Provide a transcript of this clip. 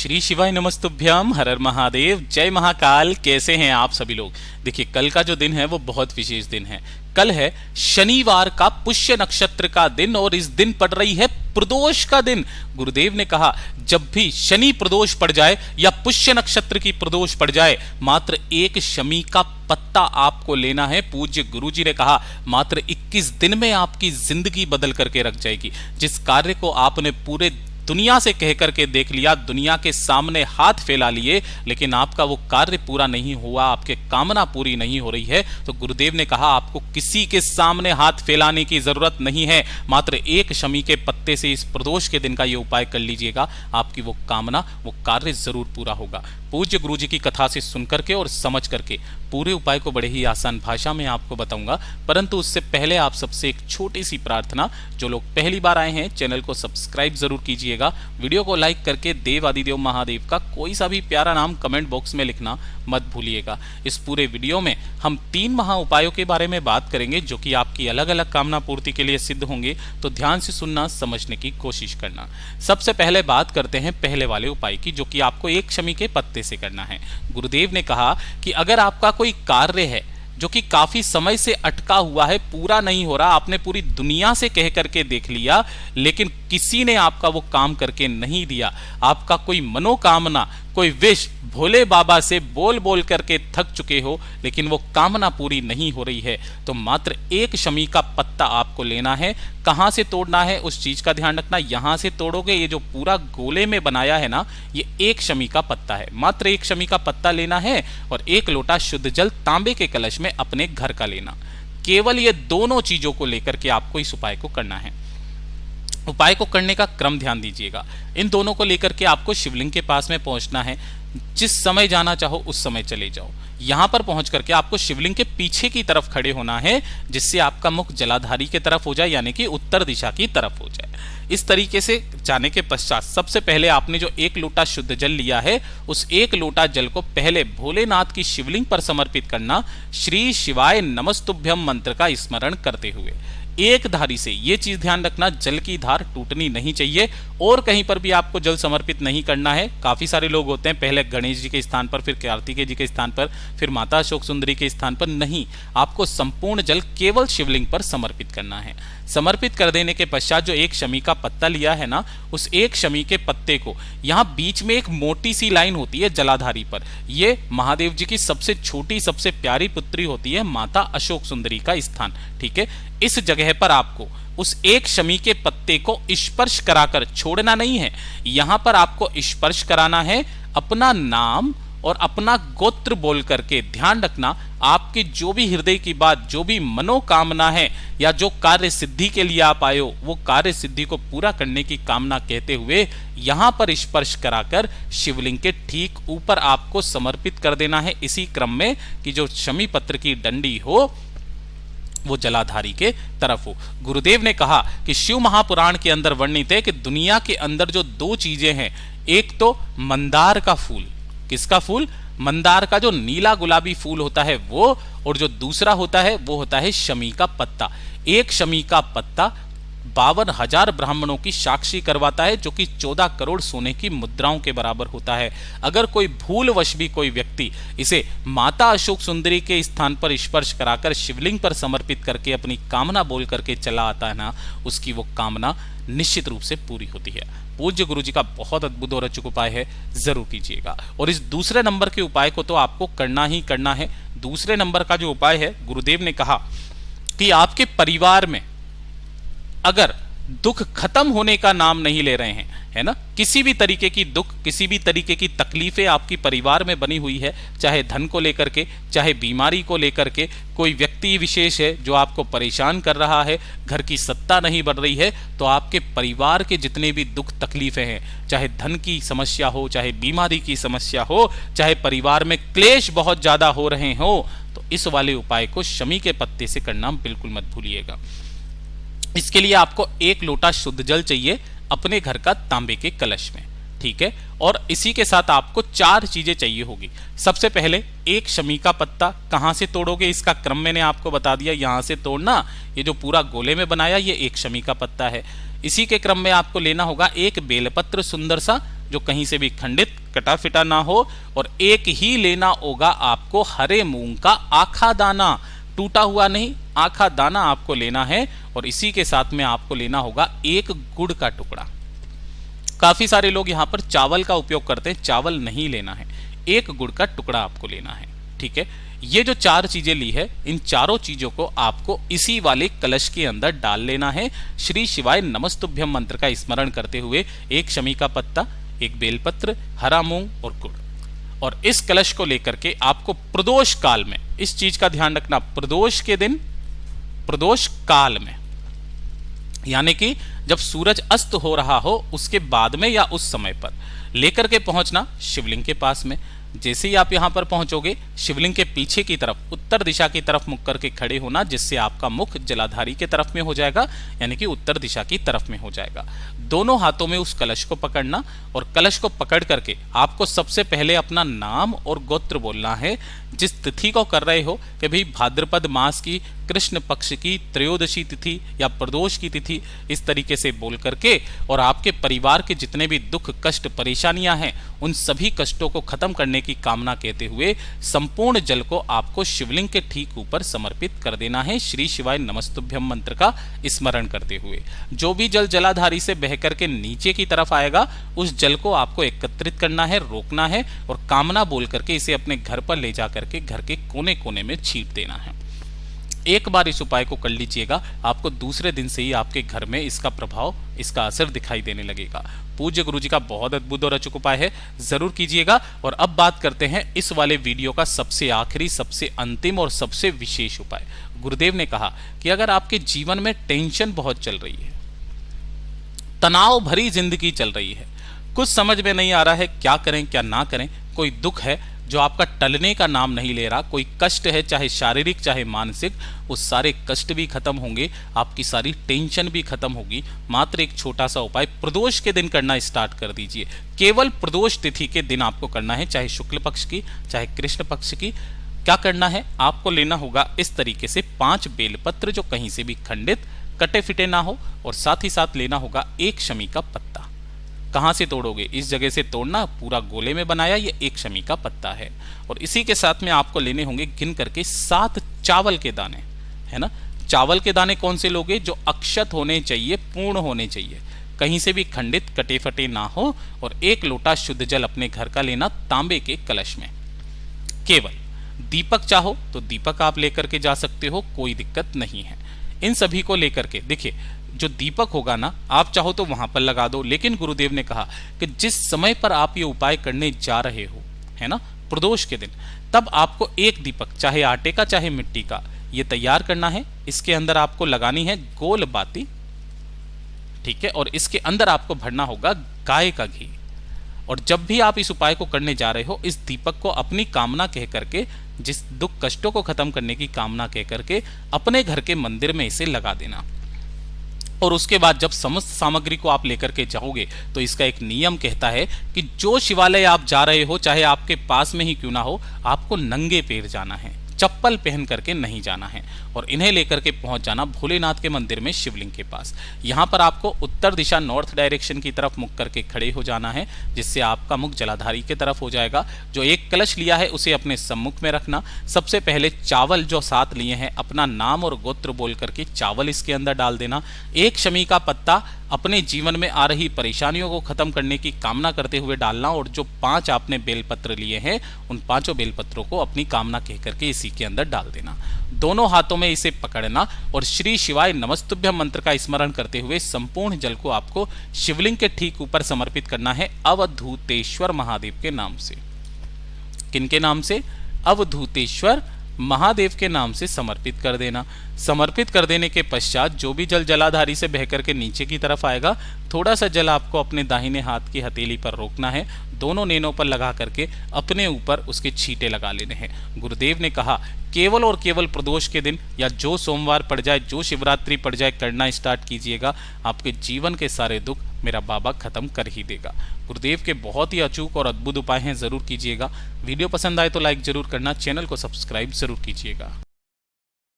श्री शिवाय नमस्तुभ्यम, हर हर महादेव, जय महाकाल। कैसे हैं आप सभी लोग। देखिए, कल का जो दिन है वो बहुत विशेष दिन है। कल है शनिवार का पुष्य नक्षत्र का दिन और इस दिन पड़ रही है प्रदोष का दिन। गुरुदेव ने कहा जब भी शनि प्रदोष पड़ जाए या पुष्य नक्षत्र की प्रदोष पड़ जाए, मात्र एक शमी का पत्ता आपको लेना है। पूज्य गुरुजी ने कहा मात्र 21 दिन में आपकी जिंदगी बदल करके रख जाएगी। जिस कार्य को आपने पूरे दुनिया से कह करके देख लिया, दुनिया के सामने हाथ फैला लिए, लेकिन आपका वो कार्य पूरा नहीं हुआ, आपके कामना पूरी नहीं हो रही है, तो गुरुदेव ने कहा आपको किसी के सामने हाथ फैलाने की जरूरत नहीं है। मात्र एक शमी के पत्ते से इस प्रदोष के दिन का ये उपाय कर लीजिएगा, आपकी वो कामना, वो कार्य जरूर पूरा होगा। पूज्य गुरुजी की कथा से सुन करके और समझ करके पूरे उपाय को बड़े ही आसान भाषा में आपको बताऊंगा, परंतु उससे पहले आप सबसे एक छोटी सी प्रार्थना। जो लोग पहली बार आए हैं, चैनल को सब्सक्राइब जरूर कीजिएगा, वीडियो को लाइक करके देव आदिदेव महादेव का कोई सा भी प्यारा नाम कमेंट बॉक्स में लिखना मत भूलिएगा। इस पूरे वीडियो में हम 3 महा उपायों के बारे में बात करेंगे जो कि आपकी अलग अलग कामना पूर्ति के लिए सिद्ध होंगे, तो ध्यान से सुनना, समझने की कोशिश करना। सबसे पहले बात करते हैं पहले वाले उपाय की, जो कि आपको एक शमी के पत्ते से करना है। गुरुदेव ने कहा कि अगर आपका कोई कार्य है जो कि काफी समय से अटका हुआ है, पूरा नहीं हो रहा, आपने पूरी दुनिया से कह करके देख लिया, लेकिन किसी ने आपका वो काम करके नहीं दिया, आपका कोई मनोकामना, कोई विश भोले बाबा से बोल बोल करके थक चुके हो, लेकिन वो कामना पूरी नहीं हो रही है, तो मात्र एक शमी का पत्ता आपको लेना है। कहाँ से तोड़ना है उस चीज का ध्यान रखना। यहां से तोड़ोगे, ये जो पूरा गोले में बनाया है ना, ये एक शमी का पत्ता है। मात्र एक शमी का पत्ता लेना है और 1 लोटा शुद्ध जल तांबे के कलश में अपने घर का लेना। केवल ये दोनों चीजों को लेकर के आपको इस उपाय को करना है। उपाय को करने का क्रम ध्यान दीजिएगा। इन दोनों को लेकर के आपको शिवलिंग के पास में पहुंचना है। जिस समय जाना चाहो उस समय चले जाओ। यहां पर पहुंच करके आपको शिवलिंग के पीछे की तरफ खड़े होना है, जिससे आपका मुख जलाधारी की तरफ हो जाए, यानी कि उत्तर दिशा की तरफ हो जाए। इस तरीके से जाने के पश्चात सबसे पहले आपने जो 1 लोटा शुद्ध जल लिया है, उस 1 लोटा जल को पहले भोलेनाथ की शिवलिंग पर समर्पित करना, श्री शिवाय नमस्तुभ्यम मंत्र का स्मरण करते हुए। एक धारी से, ये चीज ध्यान रखना, जल की धार टूटनी नहीं चाहिए और कहीं पर भी आपको जल समर्पित नहीं करना है। काफी सारे लोग होते हैं, पहले गणेश जी के स्थान पर, फिर कार्तिकेय जी के स्थान पर, फिर माता अशोक सुंदरी के स्थान पर। नहीं, आपको संपूर्ण जल केवल शिवलिंग पर समर्पित करना है। समर्पित कर देने के पश्चात जो एक शमी का पत्ता लिया है ना, उस एक शमी के पत्ते को, यहाँ बीच में एक मोटी सी लाइन होती है जलाधारी पर, ये महादेव जी की सबसे छोटी, सबसे प्यारी पुत्री होती है माता अशोक सुंदरी का स्थान। ठीक है, इस जगह पर आपको उस एक शमी के पत्ते को स्पर्श कराकर छोड़ना नहीं है। यहां पर आपको स्पर्श कराना है, अपना नाम और अपना गोत्र बोल करके। ध्यान रखना, आपकी जो भी हृदय की बात, जो भी मनोकामना है या जो कार्य सिद्धि के लिए आप आए हो, वो कार्य सिद्धि को पूरा करने की कामना कहते हुए यहां पर स्पर्श कराकर शिवलिंग के ठीक ऊपर आपको समर्पित कर देना है। इसी क्रम में कि जो शमी पत्र की डंडी हो वो जलाधारी के तरफ हो। गुरुदेव ने कहा कि शिव महापुराण के अंदर वर्णित है कि दुनिया के अंदर जो 2 चीजें हैं, एक तो मंदार का फूल, किसका फूल? मंदार का जो नीला गुलाबी फूल होता है वो, और जो दूसरा होता है वो होता है शमी का पत्ता। एक शमी का पत्ता 52,000 ब्राह्मणों की साक्षी करवाता है, जो कि 14 करोड़ सोने की मुद्राओं के बराबर होता है। अगर कोई भूलवश भी कोई व्यक्ति इसे माता अशोक सुंदरी के स्थान पर स्पर्श कराकर शिवलिंग पर समर्पित करके अपनी कामना बोल करके चला आता है ना, उसकी वो कामना निश्चित रूप से पूरी होती है। पूज्य गुरुजी का बहुत अद्भुत और अचूक उपाय है, जरूर कीजिएगा। और इस दूसरे नंबर के उपाय को तो आपको करना ही करना है। दूसरे नंबर का जो उपाय है, गुरुदेव ने कहा कि आपके परिवार में अगर दुख खत्म होने का नाम नहीं ले रहे हैं, है ना, किसी भी तरीके की दुख, किसी भी तरीके की तकलीफें आपकी परिवार में बनी हुई है, चाहे धन को लेकर के, चाहे बीमारी को लेकर के, कोई व्यक्ति विशेष है जो आपको परेशान कर रहा है, घर की सत्ता नहीं बढ़ रही है, तो आपके परिवार के जितने भी दुख तकलीफें हैं, चाहे धन की समस्या हो, चाहे बीमारी की समस्या हो, चाहे परिवार में क्लेश बहुत ज्यादा हो रहे हो, तो इस वाले उपाय को शमी के पत्ते से करना बिल्कुल मत भूलिएगा। इसके लिए आपको 1 लोटा शुद्ध जल चाहिए अपने घर का तांबे के कलश में। ठीक है, और इसी के साथ आपको 4 चीजें चाहिए होगी। सबसे पहले एक शमी का पत्ता। कहां से तोड़ोगे इसका क्रम मैंने आपको बता दिया, यहां से तोड़ना। ये जो पूरा गोले में बनाया ये एक शमी का पत्ता है। इसी के क्रम में आपको लेना होगा एक बेलपत्र सुंदर सा जो कहीं से भी खंडित कटा फिटा ना हो, और एक ही लेना होगा आपको हरे मूंग का आखा दाना, टूटा हुआ नहीं, आखा दाना आपको लेना है। और इसी के साथ में आपको लेना होगा एक गुड़ का टुकड़ा। काफी सारे लोग यहाँ पर चावल का उपयोग करते हैं, चावल नहीं लेना है, एक गुड़ का टुकड़ा आपको लेना है। ठीक है, ये जो 4 चीजें ली है, इन चारों चीजों को आपको इसी वाले कलश के अंदर डाल लेना है। श्री शिवाय नमस्तुभ्यम मंत्र का स्मरण करते हुए एक शमी का पत्ता, एक बेलपत्र, हरा मूंग और गुड़। और इस कलश को लेकर के आपको प्रदोष काल में, इस चीज का ध्यान रखना, प्रदोष के दिन, प्रदोष काल में, यानी कि जब सूरज अस्त हो रहा हो उसके बाद में या उस समय पर लेकर के पहुंचना शिवलिंग के पास में। जैसे ही आप यहां पर पहुंचोगे, शिवलिंग के पीछे की तरफ उत्तर दिशा की तरफ मुख करके खड़े होना, जिससे आपका मुख जलाधारी के तरफ में हो जाएगा, यानी कि उत्तर दिशा की तरफ में हो जाएगा। दोनों हाथों में उस कलश को पकड़ना, और कलश को पकड़ करके आपको सबसे पहले अपना नाम और गोत्र बोलना है। जिस तिथि को कर रहे हो, कि भाई भाद्रपद मास की कृष्ण पक्ष की त्रयोदशी तिथि या प्रदोष की तिथि, इस तरीके से बोल करके, और आपके परिवार के जितने भी दुख कष्ट परेशानियां हैं, उन सभी कष्टों को खत्म करने की कामना कहते हुए संपूर्ण जल को आपको शिवलिंग के ठीक ऊपर समर्पित कर देना है, श्री शिवाय नमस्तुभ्यम मंत्र का स्मरण करते हुए। जो भी जल जलाधारी से बह करके नीचे की तरफ आएगा, उस जल को आपको एकत्रित करना है, रोकना है, और कामना बोल करके इसे अपने घर पर ले जा करके घर के कोने कोने में छींट देना है। एक बार इस उपाय को कर लीजिएगा, आपको दूसरे दिन से ही आपके घर में इसका प्रभाव, इसका असर दिखाई देने लगेगा। पूज्य गुरु जी का बहुत अद्भुत और अचूक उपाय है, जरूर कीजिएगा। और अब बात करते हैं इस वाले वीडियो का सबसे आखिरी, सबसे अंतिम और सबसे विशेष उपाय। गुरुदेव ने कहा कि अगर आपके जीवन में टेंशन बहुत चल रही है, तनाव भरी जिंदगी चल रही है, कुछ समझ में नहीं आ रहा है क्या करें क्या ना करें, कोई दुख है जो आपका टलने का नाम नहीं ले रहा, कोई कष्ट है चाहे शारीरिक चाहे मानसिक, वो सारे कष्ट भी खत्म होंगे, आपकी सारी टेंशन भी खत्म होगी। मात्र एक छोटा सा उपाय प्रदोष के दिन करना स्टार्ट कर दीजिए। केवल प्रदोष तिथि के दिन आपको करना है, चाहे शुक्ल पक्ष की चाहे कृष्ण पक्ष की। क्या करना है, आपको लेना होगा इस तरीके से 5 बेलपत्र जो कहीं से भी खंडित कटे फिटे ना हो, और साथ ही साथ लेना होगा एक शमी का पत्ता। कहां से तोड़ोगे, इस जगह से तोड़ना, पूरा गोले में बनाया ये एक शमी का पत्ता है। और इसी के साथ में आपको लेने होंगे गिन करके 7 चावल के दाने, है ना। चावल के दाने कौन से लोगे, जो अक्षत होने चाहिए, पूर्ण होने चाहिए, कहीं से भी खंडित कटे फटे ना हो। और 1 लोटा शुद्ध जल अपने घर का लेना, तांबे के कलश में। केवल दीपक चाहो तो दीपक आप लेकर के जा सकते हो, कोई दिक्कत नहीं है। इन सभी को लेकर के देखिए, जो दीपक होगा ना, आप चाहो तो वहां पर लगा दो, लेकिन गुरुदेव ने कहा कि जिस समय पर आप ये उपाय करने जा रहे हो, है ना, प्रदोष के दिन, तब आपको एक दीपक, चाहे आटे का चाहे मिट्टी का, ये तैयार करना है। इसके अंदर आपको लगानी है गोल बाती, ठीक है, और इसके अंदर आपको भरना होगा गाय का घी। और जब भी आप इस उपाय को करने जा रहे हो, इस दीपक को अपनी कामना कह करके, जिस दुख कष्टों को खत्म करने की कामना कह करके, अपने घर के मंदिर में इसे लगा देना। और उसके बाद जब समस्त सामग्री को आप लेकर के जाओगे, तो इसका एक नियम कहता है कि जो शिवालय आप जा रहे हो, चाहे आपके पास में ही क्यों ना हो, आपको नंगे पैर जाना है, चप्पल पहन करके नहीं जाना है। और इन्हें लेकर के पहुंच जाना भोलेनाथ के मंदिर में शिवलिंग के पास। यहां पर आपको उत्तर दिशा, नॉर्थ डायरेक्शन की तरफ मुख करके खड़े हो जाना है, जिससे आपका मुख जलाधारी की तरफ हो जाएगा। जो एक कलश लिया है उसे अपने सम्मुख में रखना। सबसे पहले चावल जो साथ लिए हैं, अपना नाम और गोत्र बोल करके चावल इसके अंदर डाल देना। एक शमी का पत्ता अपने जीवन में आ रही परेशानियों को खत्म करने की कामना करते हुए डालना। और जो 5 आपने बेलपत्र लिए हैं, उन 5 बेलपत्रों को अपनी कामना कह करके इसी के अंदर डाल देना। दोनों हाथों में इसे पकड़ना और श्री शिवाय नमस्तुभ्यम मंत्र का स्मरण करते हुए संपूर्ण जल को आपको शिवलिंग के ठीक ऊपर समर्पित करना है, अवधूतेश्वर महादेव के नाम से। किनके नाम से? अवधूतेश्वर महादेव के नाम से समर्पित कर देना। समर्पित कर देने के पश्चात जो भी जल जलाधारी से बहकर के नीचे की तरफ आएगा, थोड़ा सा जल आपको अपने दाहिने हाथ की हथेली पर रोकना है, दोनों नेनों पर लगा करके अपने ऊपर उसके छींटे लगा लेने हैं। गुरुदेव ने कहा केवल और केवल प्रदोष के दिन या जो सोमवार पड़ जाए, जो शिवरात्रि पड़ जाए, करना स्टार्ट कीजिएगा। आपके जीवन के सारे दुख मेरा बाबा खत्म कर ही देगा। गुरुदेव के बहुत ही अचूक और अद्भुत उपाय हैं, जरूर कीजिएगा। वीडियो पसंद आए तो लाइक जरूर करना, चैनल को सब्सक्राइब जरूर कीजिएगा।